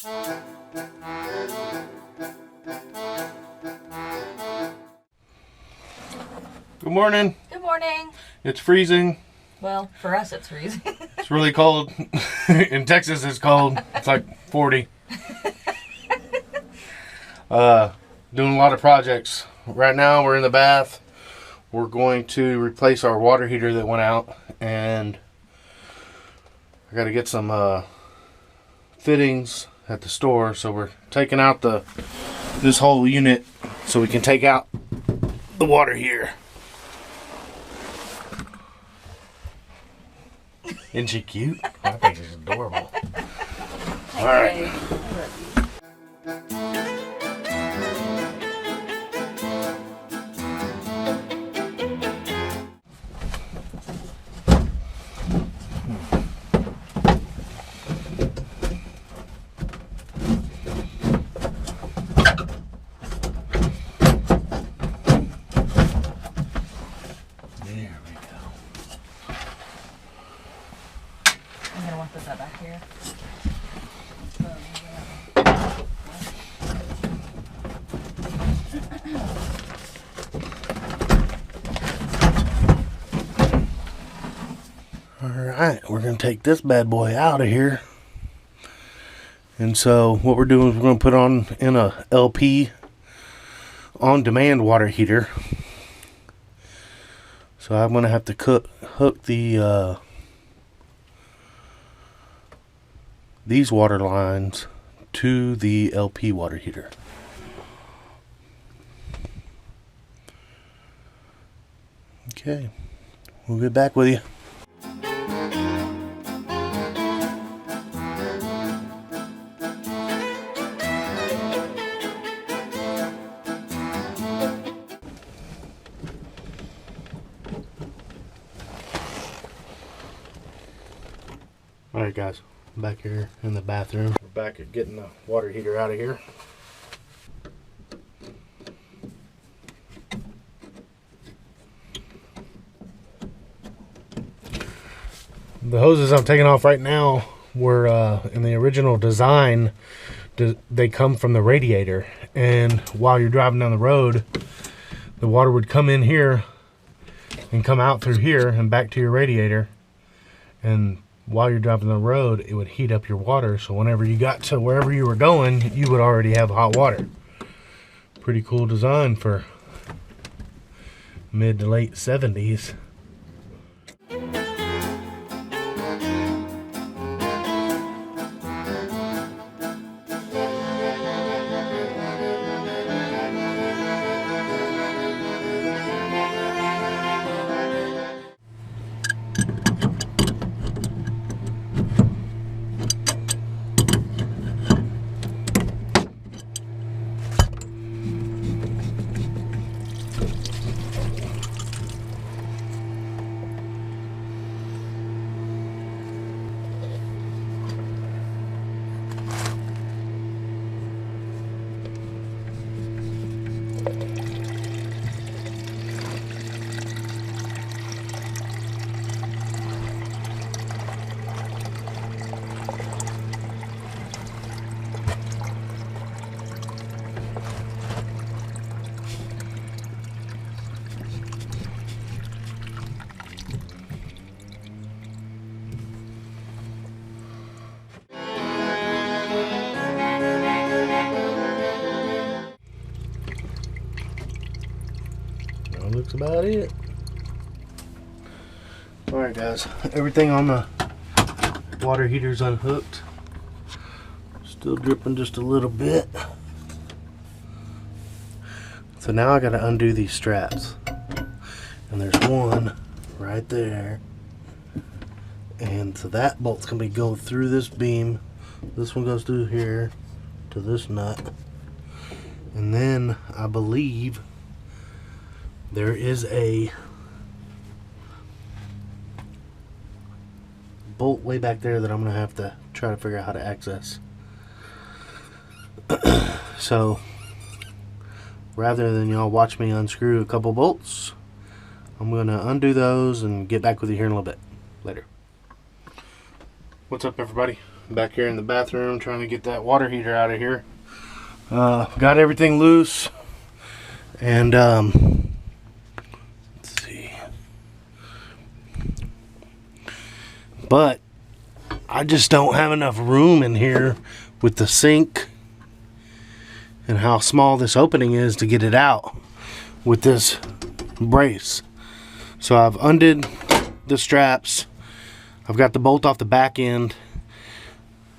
Good morning. Good morning. It's freezing. Well, for us it's freezing. It's really cold. In Texas it's cold. It's like 40. Doing a lot of projects. Right now we're in the bath. We're going to replace our water heater that went out, and I got to get some fittings at the store. So we're taking out this whole unit so we can take out the water heater. Isn't she cute? I think she's adorable. All right. I'm gonna want to put that back here. Alright, we're going to take this bad boy out of here. And so what we're doing is we're going to put on in a LP on-demand water heater. So I'm going to have to hook the these water lines to the LP water heater. Okay, we'll get back with you. Alright guys, I'm back here in the bathroom. We're back at getting the water heater out of here. The hoses I'm taking off right now were in the original design. They come from the radiator, and while you're driving down the road, the water would come in here and come out through here and back to your radiator, and while you're driving the road it would heat up your water, so whenever you got to wherever you were going you would already have hot water. Pretty cool design for mid to late 70s. Looks about it. Alright guys, everything on the water heater's unhooked. Still dripping just a little bit. So now I gotta undo these straps. And there's one right there. And so that bolt's gonna be going through this beam. This one goes through here to this nut. And then I believe there is a bolt way back there that I'm gonna have to try to figure out how to access. So rather than y'all watch me unscrew a couple bolts, I'm gonna undo those and get back with you here in a little bit. Later. What's up everybody? back here in the bathroom trying to get that water heater out of here. Got everything loose, and let's see. But I just don't have enough room in here with the sink and how small this opening is to get it out with this brace. So I've undid the straps. I've got the bolt off the back end.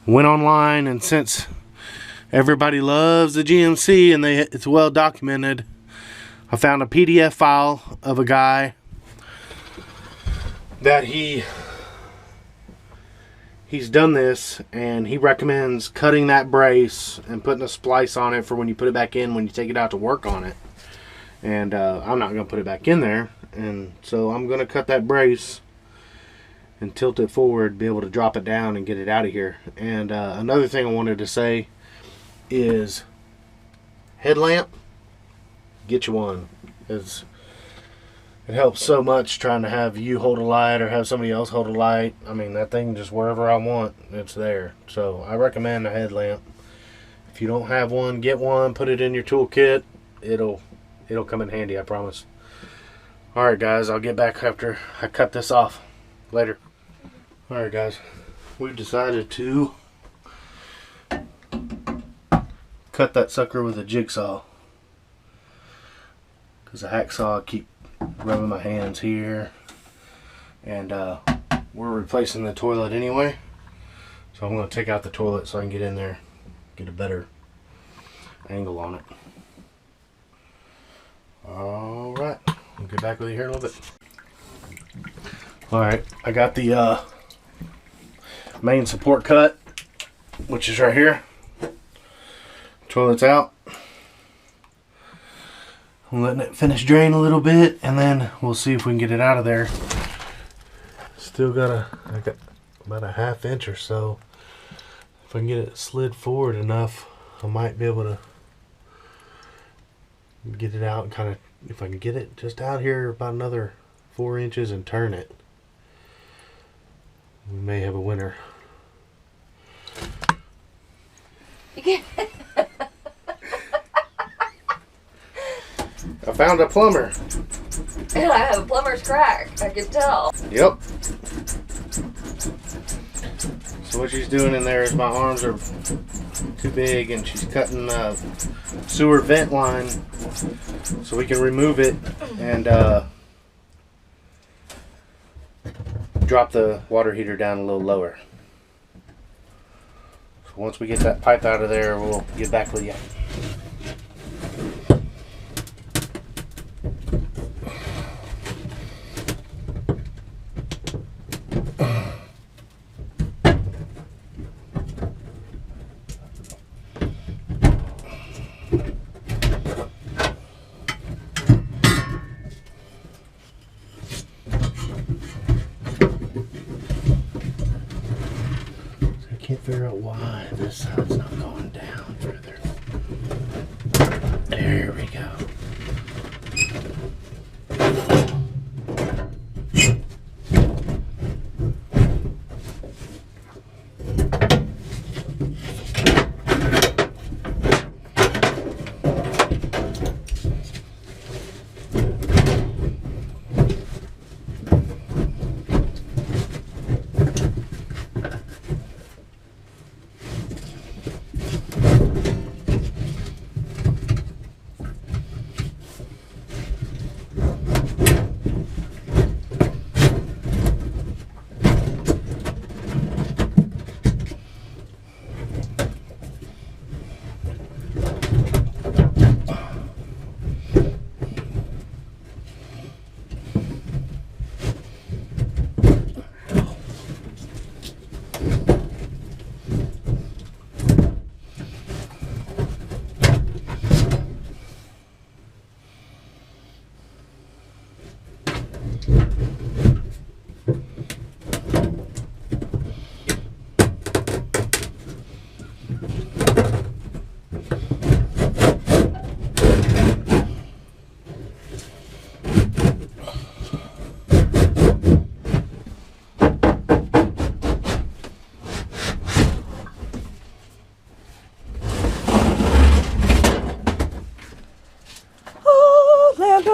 Went online, and since everybody loves the GMC and it's well documented, I found a PDF file of a guy that he's done this, and he recommends cutting that brace and putting a splice on it for when you put it back in when you take it out to work on it. And I'm not going to put it back in there, and so I'm going to cut that brace and tilt it forward, be able to drop it down and get it out of here. And another thing I wanted to say is headlamp, get you one. It helps so much trying to have you hold a light or have somebody else hold a light. I mean, that thing just wherever I want, it's there. So I recommend a headlamp. If you don't have one, get one, put it in your toolkit. It'll come in handy, I promise. Alright guys, I'll get back after I cut this off. Later. Alright guys, we've decided to cut that sucker with a jigsaw, because a hacksaw, I keep rubbing my hands here, and we're replacing the toilet anyway, so I'm going to take out the toilet so I can get in there, get a better angle on it. Alright, I'll get back with you here in a little bit. Alright, I got the main support cut, which is right here. Toilet's out. I'm letting it finish drain a little bit, and then we'll see if we can get it out of there. Still I got about a ½ inch or so. If I can get it slid forward enough, I might be able to get it out and kind of, if I can get it just out here about another 4 inches and turn it, we may have a winner. I found a plumber. And I have a plumber's crack, I can tell. Yep. So what she's doing in there is, my arms are too big, and she's cutting a sewer vent line so we can remove it and drop the water heater down a little lower. So once we get that pipe out of there, we'll get back with you. Can't figure out why this side's not going down further. There we go.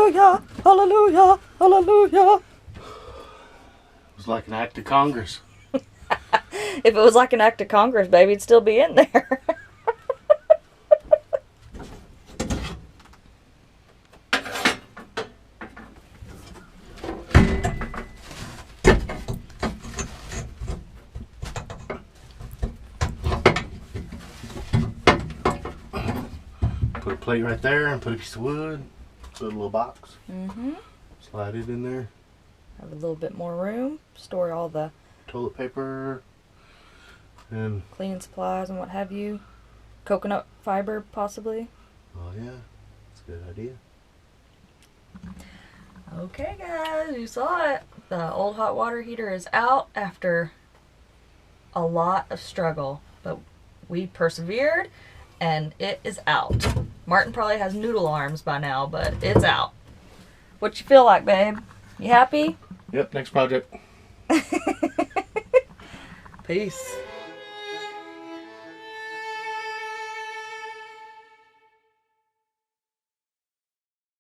Hallelujah, hallelujah, hallelujah. It was like an act of Congress. If it was like an act of Congress, baby, it'd still be in there. Put a plate right there and put a piece of wood. Put a little box. Mm-hmm. Slide it in there. Have a little bit more room. Store all the Toilet paper. And cleaning supplies and what have you. Coconut fiber, possibly. oh yeah, that's a good idea. Okay, guys, you saw it. The old hot water heater is out after a lot of struggle, but we persevered and it is out. Martin probably has noodle arms by now, but it's out. What you feel like, babe? You happy? Yep, next project. Peace.